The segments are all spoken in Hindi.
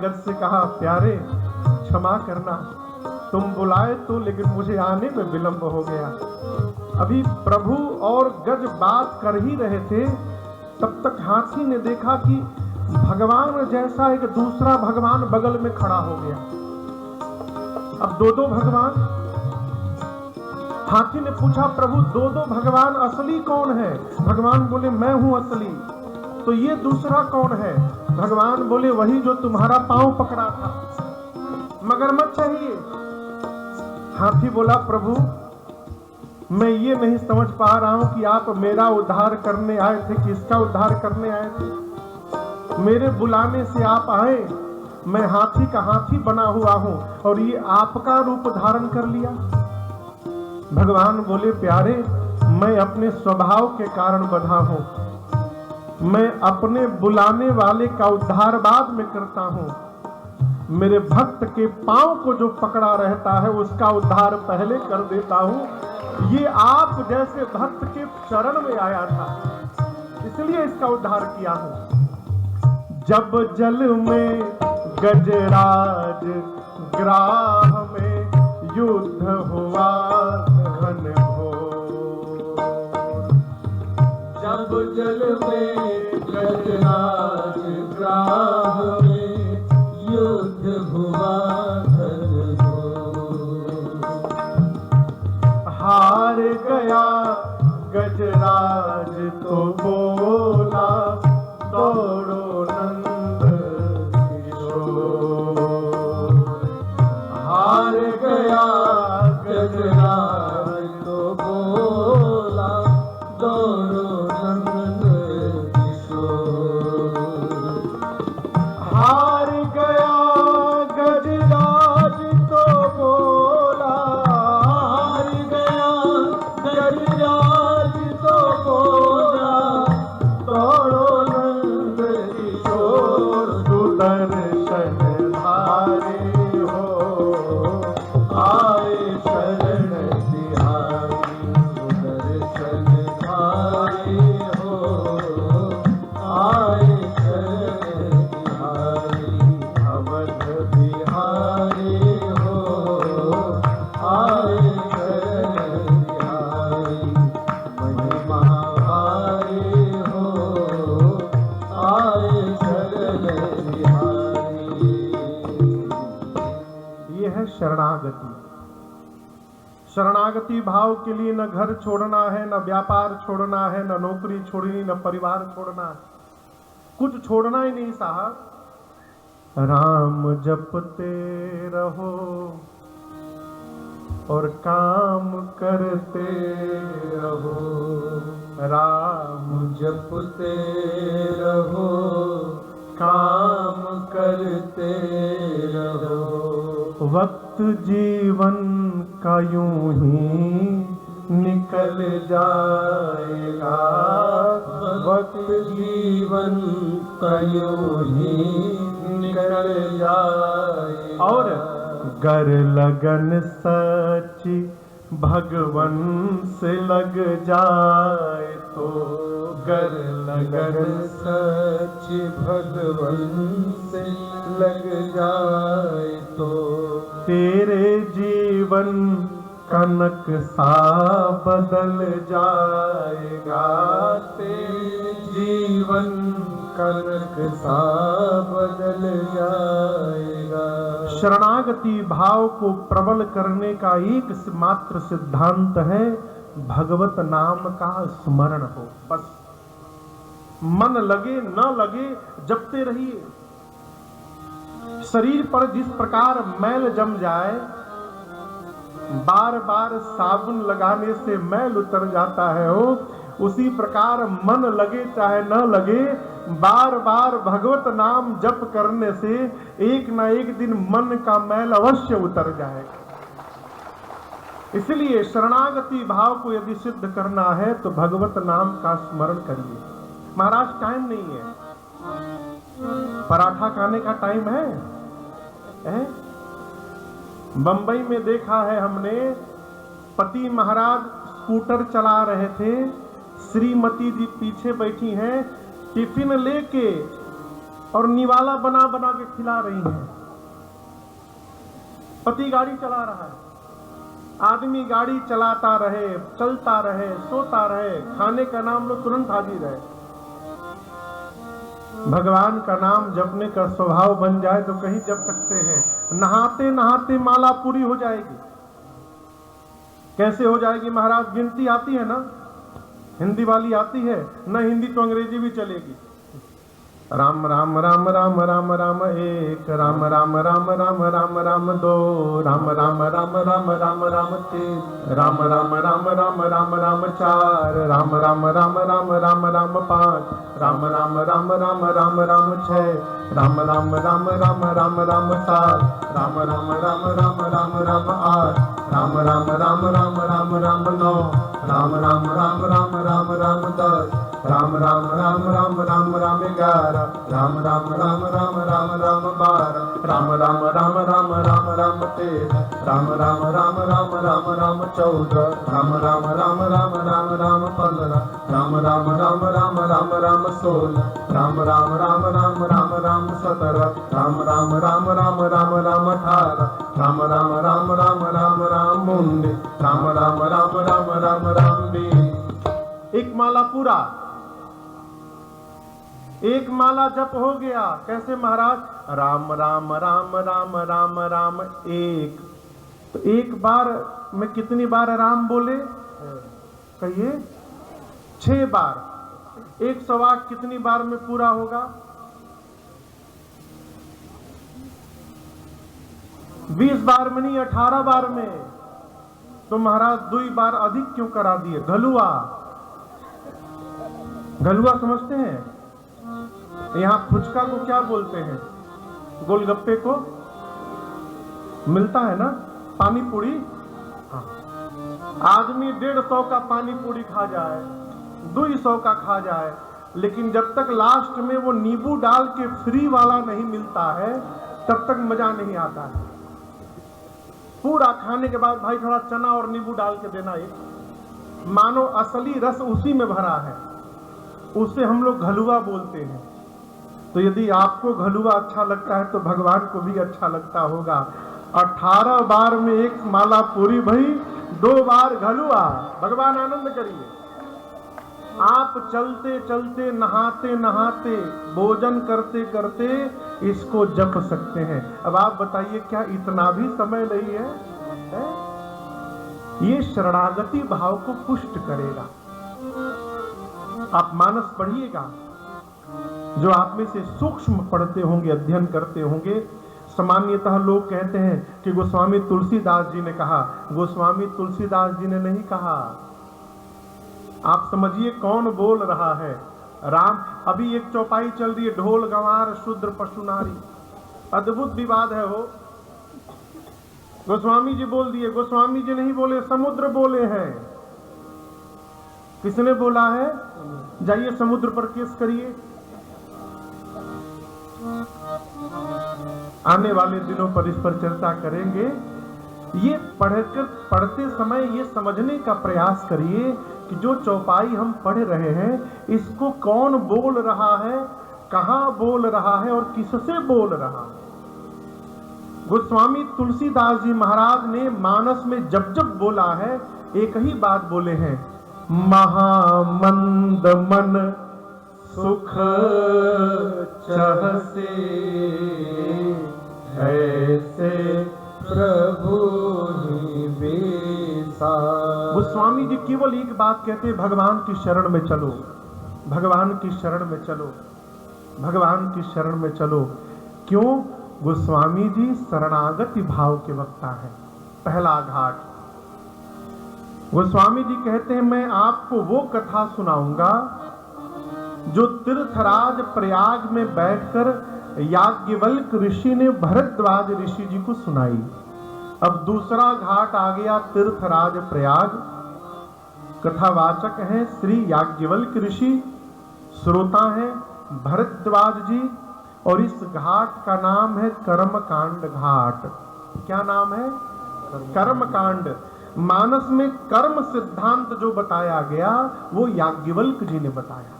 गज से कहा, प्यारे क्षमा करना, तुम बुलाए तो लेकिन मुझे आने में विलंब हो गया। अभी प्रभु और गज बात कर ही रहे थे, तब तक हाथी ने देखा कि भगवान जैसा एक दूसरा भगवान बगल में खड़ा हो गया। अब दो भगवान। हाथी ने पूछा, प्रभु दो भगवान, असली कौन है? भगवान बोले, मैं हूं असली। तो ये दूसरा कौन है? भगवान बोले, वही जो तुम्हारा पांव पकड़ा था, मगरमच्छ चाहिए। हाथी बोला, प्रभु मैं ये नहीं समझ पा रहा हूं कि आप मेरा उद्धार करने आए थे, किसका उद्धार करने आए थे? मेरे बुलाने से आप आए, मैं हाथी का हाथी बना हुआ हूं और ये आपका रूप धारण कर लिया। भगवान बोले, प्यारे मैं अपने स्वभाव के कारण बंधा हूं, मैं अपने बुलाने वाले का उद्धार बाद में करता हूं। मेरे भक्त के पांव को जो पकड़ा रहता है उसका उद्धार पहले कर देता हूं। ये आप जैसे भक्त के शरण में आया था, इसलिए इसका उद्धार किया हूं। जब जल में गजराज ग्राह में युद्ध हुआ घन घोर, जब जल में गजराज ग्राह में युद्ध हुआ घन घोर, हार गया गजराज तो बोला, दौड़ो नंद किशोर। हार गया गजराज तो बोला, दौड़ो नंद किशोर। हार गया गजराज तो बोला, हार गया गजराज तो बोला, दौड़ो नंद किशोर। सुदर्शन धारे हो आए शरण बिहारी, सुदर्शन धारे हो आए शरण बिहारी, अवध बिहारी हो आए शरण बिहारी, महिमा भारी हो आए शरण बिहारी। ये है शरणागति। शरणागति भाव के लिए न घर छोड़ना है, न व्यापार छोड़ना है, न नौकरी छोड़नी, न परिवार छोड़ना है, कुछ छोड़ना ही नहीं साहब। राम जपते रहो और काम करते रहो, राम जपते रहो काम करते रहो। वक्त जीवन का यूं ही निकल जाएगा, वक्त जीवन का यूं ही निकल जाएगा। और गर लगन सच्ची भगवन से लग जाए तो, गर लगन सच्ची भगवन से लग जाए तो, तेरे जीवन का नक्शा बदल जाएगा, तेरे जीवन का नक्शा बदल जाएगा। शरणागति भाव को प्रबल करने का एक मात्र सिद्धांत है, भगवत नाम का स्मरण हो। बस मन लगे न लगे जपते रहिए। शरीर पर जिस प्रकार मैल जम जाए, बार बार साबुन लगाने से मैल उतर जाता है हो, उसी प्रकार मन लगे चाहे न लगे, बार बार भगवत नाम जप करने से एक न एक दिन मन का मैल अवश्य उतर जाएगा। इसलिए शरणागति भाव को यदि सिद्ध करना है तो भगवत नाम का स्मरण करिए। महाराज टाइम नहीं है, पराठा खाने का टाइम है? बंबई में देखा है हमने, पति महाराज स्कूटर चला रहे थे, श्रीमती जी पीछे बैठी हैं, टिफिन लेके और निवाला बना बना के खिला रही हैं। पति गाड़ी चला रहा है, आदमी गाड़ी चलाता रहे, चलता रहे, सोता रहे, खाने का नाम लो तुरंत हाजिर है। भगवान का नाम जपने का स्वभाव बन जाए तो कहीं जप सकते हैं। नहाते नहाते माला पूरी हो जाएगी। कैसे हो जाएगी महाराज? गिनती आती है ना, हिंदी वाली आती है ना, हिंदी तो अंग्रेजी भी चलेगी। राम राम राम राम राम राम एक, राम राम राम राम राम राम दो, राम राम राम राम राम राम तीन, राम राम राम राम राम राम चार, राम राम राम राम राम राम पाँच, राम राम राम राम राम राम छः, राम राम राम राम राम राम सात, राम राम राम राम राम राम आठ, राम राम राम राम राम राम नौ, राम राम राम राम राम राम दस, राम राम राम राम राम राम 11, राम राम राम राम राम राम 12, राम राम राम राम राम राम 13, राम राम राम राम राम राम 14, राम राम राम राम राम राम 15, राम राम राम राम राम राम 16, राम राम राम राम राम राम 17, राम राम राम राम राम राम 18, राम राम राम राम राम राम 19, राम राम राम राम राम राम 20। एक माला पूरा, एक माला जप हो गया। कैसे महाराज? राम राम राम राम राम राम एक। तो एक बार में कितनी बार राम बोले? कहिए 6 बार। 108 कितनी बार में पूरा होगा? 20 बार में नहीं, 18 बार में। तो महाराज 2 बार अधिक क्यों करा दिए? घलुआ, घलुआ समझते हैं? यहाँ फुचका को क्या बोलते हैं? गोलगप्पे को मिलता है ना, पानी पूरी। हाँ। आदमी 150 का पानी पूरी खा जाए, 200 का खा जाए, लेकिन जब तक लास्ट में वो नींबू डाल के फ्री वाला नहीं मिलता है तब तक मजा नहीं आता है। पूरा खाने के बाद भाई थोड़ा चना और नींबू डाल के देना, एक मानो असली रस उसी में भरा है। उसे हम लोग घलुआ बोलते हैं। तो यदि आपको घलुआ अच्छा लगता है तो भगवान को भी अच्छा लगता होगा। 18 बार में एक माला पूरी भई, 2 बार घलुआ। भगवान आनंद करिए। आप चलते चलते, नहाते नहाते, भोजन करते करते इसको जप सकते हैं। अब आप बताइए क्या इतना भी समय नहीं है? ये शरणागति भाव को पुष्ट करेगा। आप मानस पढ़िएगा, जो आप में से सूक्ष्म पढ़ते होंगे, अध्ययन करते होंगे। सामान्यतः लोग कहते हैं कि गोस्वामी तुलसीदास जी ने कहा। गोस्वामी तुलसीदास जी ने नहीं कहा। आप समझिए कौन बोल रहा है। राम, अभी एक चौपाई चल रही है, ढोल गंवार शूद्र पशु नारी। अद्भुत विवाद है वो। गोस्वामी जी बोल दिए। गोस्वामी जी नहीं बोले, समुद्र बोले हैं। किसने बोला है? जाइए समुद्र पर केस करिए। आने वाले दिनों पर इस पर चर्चा करेंगे। ये पढ़ते समय ये समझने का प्रयास करिए कि जो चौपाई हम पढ़ रहे हैं इसको कौन बोल रहा है, कहां बोल रहा है और किससे बोल रहा है। गोस्वामी तुलसीदास जी महाराज ने मानस में जब जब बोला है एक ही बात बोले हैं, महामंद मन सुख चहसे ऐसे प्रभु निवेसा। गोस्वामी जी केवल एक बात कहते हैं, भगवान की शरण में चलो, भगवान की शरण में चलो, भगवान की शरण में चलो। क्यों? गोस्वामी जी शरणागति भाव के वक्ता हैं। पहला घाट गोस्वामी जी कहते हैं, मैं आपको वो कथा सुनाऊंगा जो तीर्थराज प्रयाग में बैठकर याज्ञवल्क्य ऋषि ने भरद्वाज ऋषि जी को सुनाई। अब दूसरा घाट आ गया तीर्थराज प्रयाग। कथावाचक हैं श्री याज्ञवल्क्य ऋषि, श्रोता हैं भरद्वाज जी, और इस घाट का नाम है कर्मकांड घाट। क्या नाम है? कर्मकांड। मानस में कर्म सिद्धांत जो बताया गया वो याज्ञवल्क्य जी ने बताया।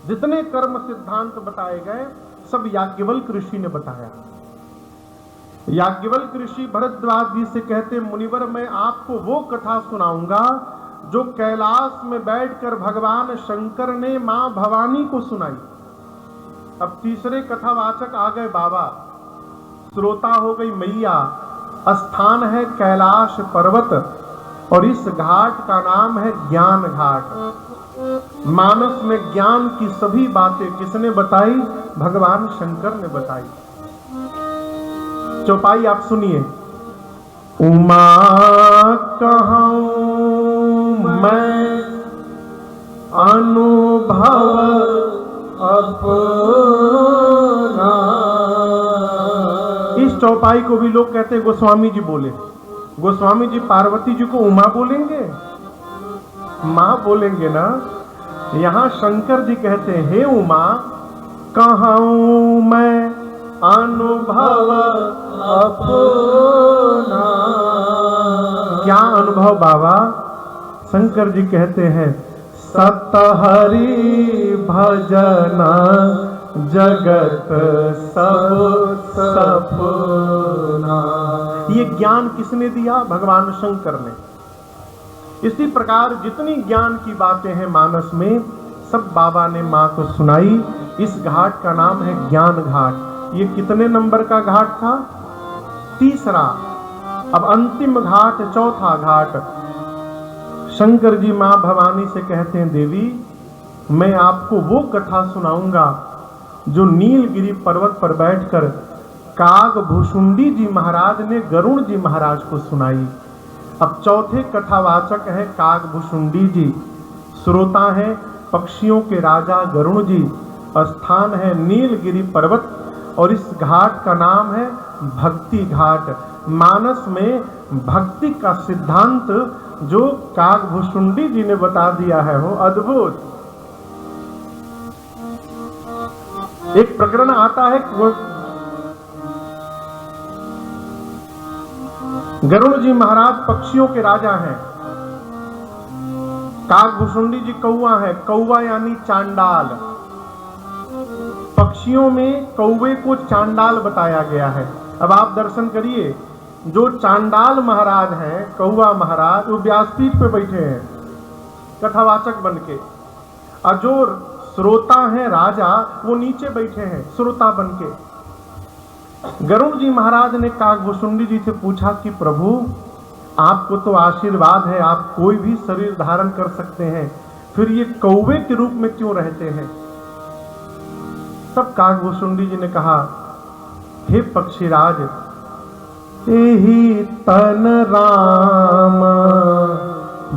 जितने कर्म सिद्धांत बताए गए सब याज्ञवल्क्य ऋषि ने बताया। याज्ञवल्क्य ऋषि भरद्वाज जी से कहते, मुनिवर मैं आपको वो कथा सुनाऊंगा जो कैलाश में बैठकर भगवान शंकर ने मां भवानी को सुनाई। अब तीसरे कथावाचक आ गए बाबा, श्रोता हो गई मैया। स्थान है कैलाश पर्वत और इस घाट का नाम है ज्ञान घाट। मानस में ज्ञान की सभी बातें किसने बताई? भगवान शंकर ने बताई। चौपाई आप सुनिए। उमा कहूं मैं अनुभव अपना। इस चौपाई को भी लोग कहते हैं गोस्वामी जी बोले। गोस्वामी जी पार्वती जी को उमा बोलेंगे? मां बोलेंगे ना। यहां शंकर जी कहते हैं, हे उमा कहूं मैं अनुभव अपना। क्या अनुभव बाबा? शंकर जी कहते हैं, सतहरि भजन जगत सब सपना। ये ज्ञान किसने दिया? भगवान शंकर ने। इसी प्रकार जितनी ज्ञान की बातें हैं मानस में, सब बाबा ने मां को सुनाई। इस घाट का नाम है ज्ञान घाट। ये कितने नंबर का घाट था? तीसरा। अब अंतिम घाट, चौथा घाट। शंकर जी मां भवानी से कहते हैं, देवी मैं आपको वो कथा सुनाऊंगा जो नीलगिरी पर्वत पर बैठकर कागभूषुंडी जी महाराज ने गरुण जी महाराज को सुनाई। अब चौथे कथावाचक है कागभूषुंडी जी, श्रोता है पक्षियों के राजा गरुण जी। स्थान है नीलगिरी पर्वत और इस घाट का नाम है भक्ति घाट। मानस में भक्ति का सिद्धांत जो कागभूषुंडी जी ने बता दिया है, वो अद्भुत। एक प्रकरण आता है, गरुण जी महाराज पक्षियों के राजा हैं, कागभूषुंडी जी कौवा है। कौवा यानी चांडाल। पक्षियों में कौवे को चांडाल बताया गया है। अब आप दर्शन करिए, जो चांडाल महाराज हैं, कौवा महाराज, वो व्यासपीठ पे बैठे हैं कथावाचक बनके, और जो श्रोता हैं राजा, वो नीचे बैठे हैं श्रोता बनके। गरुण जी महाराज ने कागभूषुंडी जी से पूछा कि प्रभु आपको तो आशीर्वाद है, आप कोई भी शरीर धारण कर सकते हैं, फिर ये कौवे के रूप में क्यों रहते हैं? तब कागभूषुंडी जी ने कहा, हे पक्षीराज, एही तन राम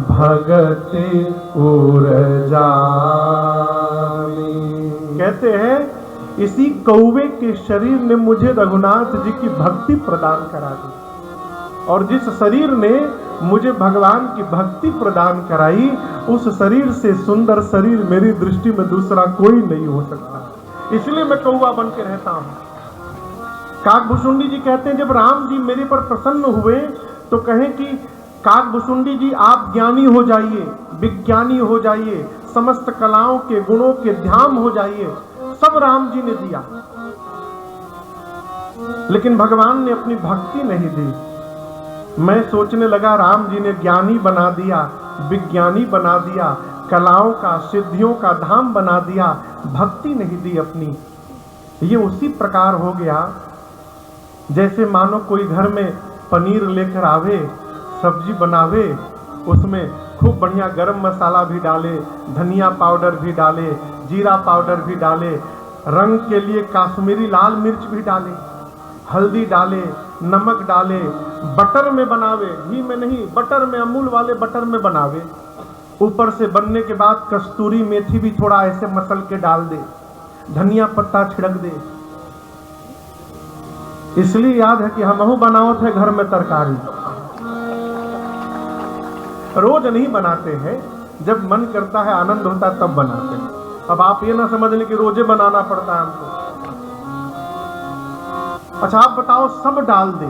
भगति उर जामी। कहते हैं इसी कौवे के शरीर ने मुझे रघुनाथ जी की भक्ति प्रदान करा दी, और जिस शरीर ने मुझे भगवान की भक्ति प्रदान कराई, उस शरीर से सुंदर शरीर मेरी दृष्टि में दूसरा कोई नहीं हो सकता, इसलिए मैं कौवा बन के रहता हूं। कागभूषुंडी जी कहते हैं, जब राम जी मेरे पर प्रसन्न हुए तो कहें कि कागभूषुंडी जी आप ज्ञानी हो जाइए, विज्ञानी हो जाइए, समस्त कलाओं के गुणों के ध्यान हो जाइए। सब राम जी ने दिया, लेकिन भगवान ने अपनी भक्ति नहीं दी। मैं सोचने लगा राम जी ने ज्ञानी बना दिया, विज्ञानी बना दिया, कलाओं का, सिद्धियों का धाम बना दिया, भक्ति नहीं दी अपनी। ये उसी प्रकार हो गया जैसे मानो कोई घर में पनीर लेकर आवे, सब्जी बनावे, उसमें खूब बढ़िया गरम मसाला भी डाले, धनिया पाउडर भी डाले, जीरा पाउडर भी डाले, रंग के लिए काश्मीरी लाल मिर्च भी डाले, हल्दी डाले, नमक डाले, बटर में बनावे, घी में नहीं, बटर में, अमूल वाले बटर में बनावे। ऊपर से बनने के बाद कस्तूरी मेथी भी थोड़ा ऐसे मसल के डाल दे, धनिया पत्ता छिड़क दे। इसलिए याद है कि हमहू बनाओ थे घर में तरकारी, रोज नहीं बनाते हैं, जब मन करता है, आनंद होता है तब बनाते हैं। अब आप ये ना समझ लें कि रोजे बनाना पड़ता है हमको। अच्छा आप बताओ, सब डाल दे,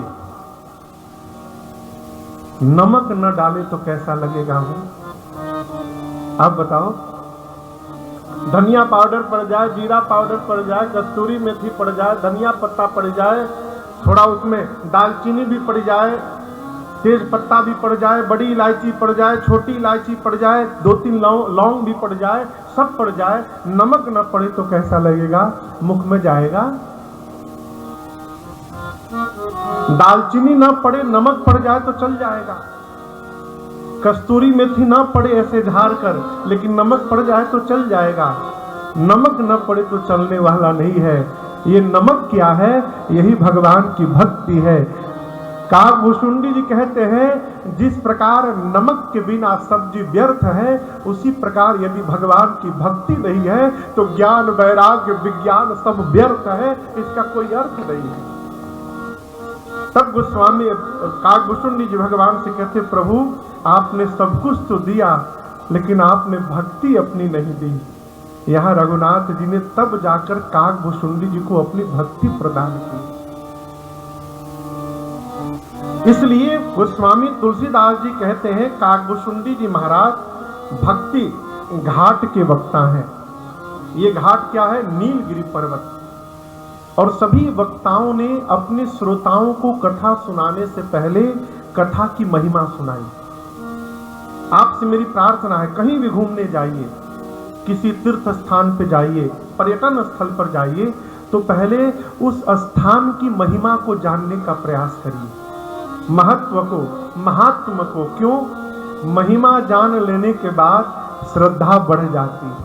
नमक न डाले तो कैसा लगेगा? हो आप बताओ। धनिया पाउडर पड़ जाए, जीरा पाउडर पड़ जाए, कस्तूरी मेथी पड़ जाए, धनिया पत्ता पड़ जाए, थोड़ा उसमें दालचीनी भी पड़ जाए, तेज पत्ता भी पड़ जाए, बड़ी इलायची पड़ जाए, छोटी इलायची पड़ जाए, 2-3 लौंग भी पड़ जाए, सब पड़ जाए, नमक न पड़े तो कैसा लगेगा? मुख में जाएगा? दालचीनी न पड़े, नमक पड़ जाए तो चल जाएगा। कस्तूरी मेथी न पड़े ऐसे झाड़ कर, लेकिन नमक पड़ जाए तो चल जाएगा। नमक न पड़े तो चलने वाला नहीं है। ये नमक क्या है? यही भगवान की भक्ति है। काकभूषुंडी जी कहते हैं, जिस प्रकार नमक के बिना सब्जी व्यर्थ है, उसी प्रकार यदि भगवान की भक्ति नहीं है तो ज्ञान, वैराग्य, विज्ञान सब व्यर्थ है, इसका कोई अर्थ नहीं है। तब गोस्वामी काकभूषुंडी जी भगवान से कहते, प्रभु आपने सब कुछ तो दिया, लेकिन आपने भक्ति अपनी नहीं दी। यहाँ रघुनाथ जी ने तब जाकर काकभूषुंडी जी को अपनी भक्ति प्रदान की। इसलिए गोस्वामी तुलसीदास जी कहते हैं, काकभूषुंडी जी महाराज भक्ति घाट के वक्ता हैं। ये घाट क्या है? नीलगिरी पर्वत। और सभी वक्ताओं ने अपने श्रोताओं को कथा सुनाने से पहले कथा की महिमा सुनाई। आपसे मेरी प्रार्थना है, कहीं भी घूमने जाइए, किसी तीर्थ स्थान पे जाइए, पर्यटन स्थल पर जाइए, तो पहले उस स्थान की महिमा को जानने का प्रयास करिए, महत्व को, महात्म को। क्यों? महिमा जान लेने के बाद श्रद्धा बढ़ जाती है।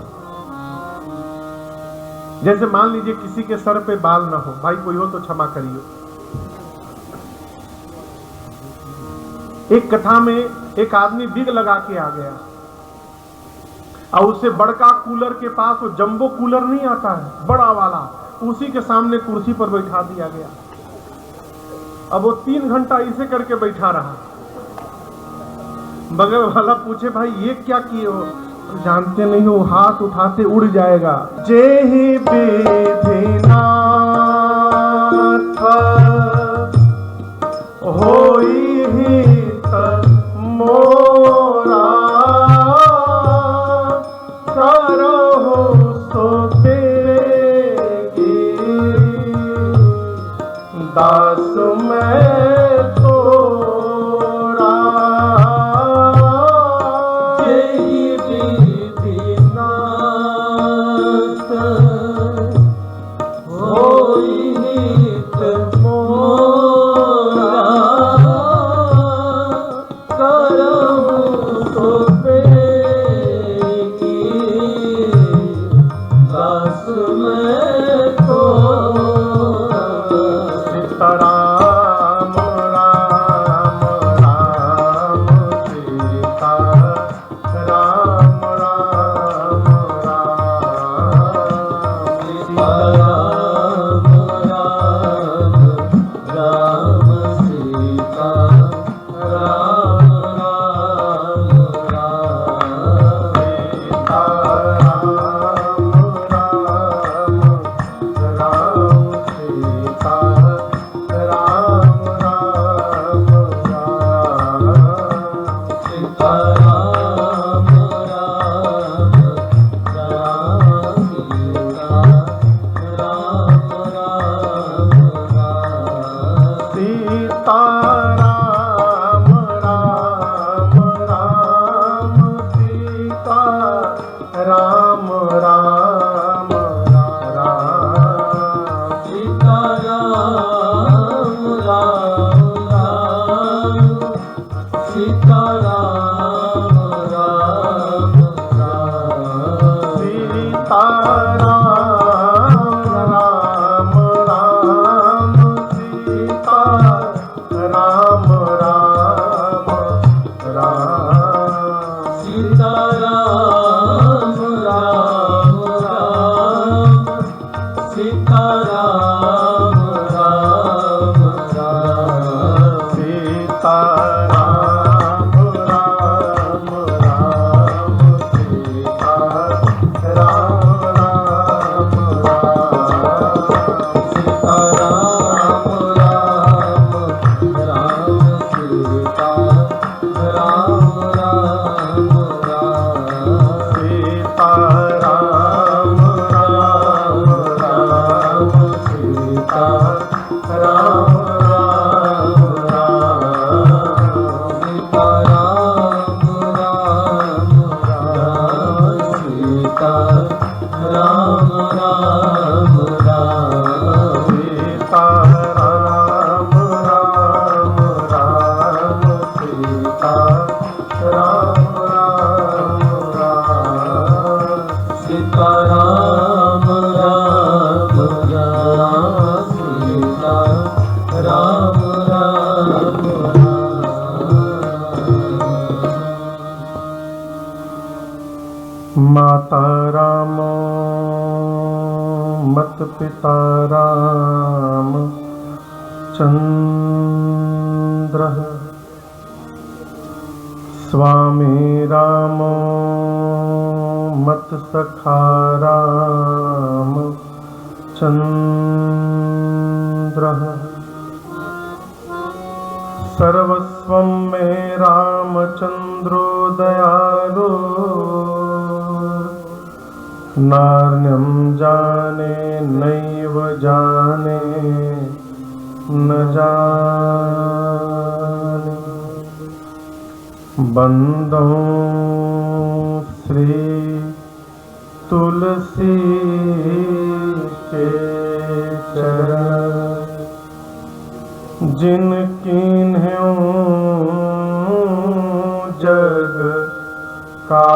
जैसे मान लीजिए किसी के सर पे बाल ना हो, भाई कोई हो तो क्षमा करिए। एक कथा में एक आदमी बिग लगा के आ गया और उसे बड़का कूलर के पास, वो जंबो कूलर नहीं आता है बड़ा वाला, उसी के सामने कुर्सी पर बैठा दिया गया। अब वो 3 घंटा इसे करके बैठा रहा। बगल वाला पूछे, भाई ये क्या किए हो? जानते नहीं हो, हाथ उठाते उड़ जाएगा। जेहि विधिनाथ होई हित मोरा, करहु सो तेगी, दास मैं तोरा। जेहि विधिनाथ होई हित मोरा, करहु सो तेगी, दास मैं तोरा। सीताराम राम माता राम मत पिता राम चंद्र स्वामी राम मत सखा राम चंद्र सर्वस्वं मे रामचंद्रो दयालु नार्यं जाने नैव जाने न जाने बंदो श्री तुलसी के चरण जिन कीन्ह्यों जग का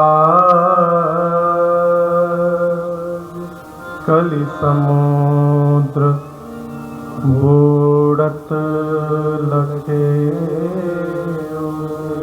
कलि समुद्र बूढ़त लखे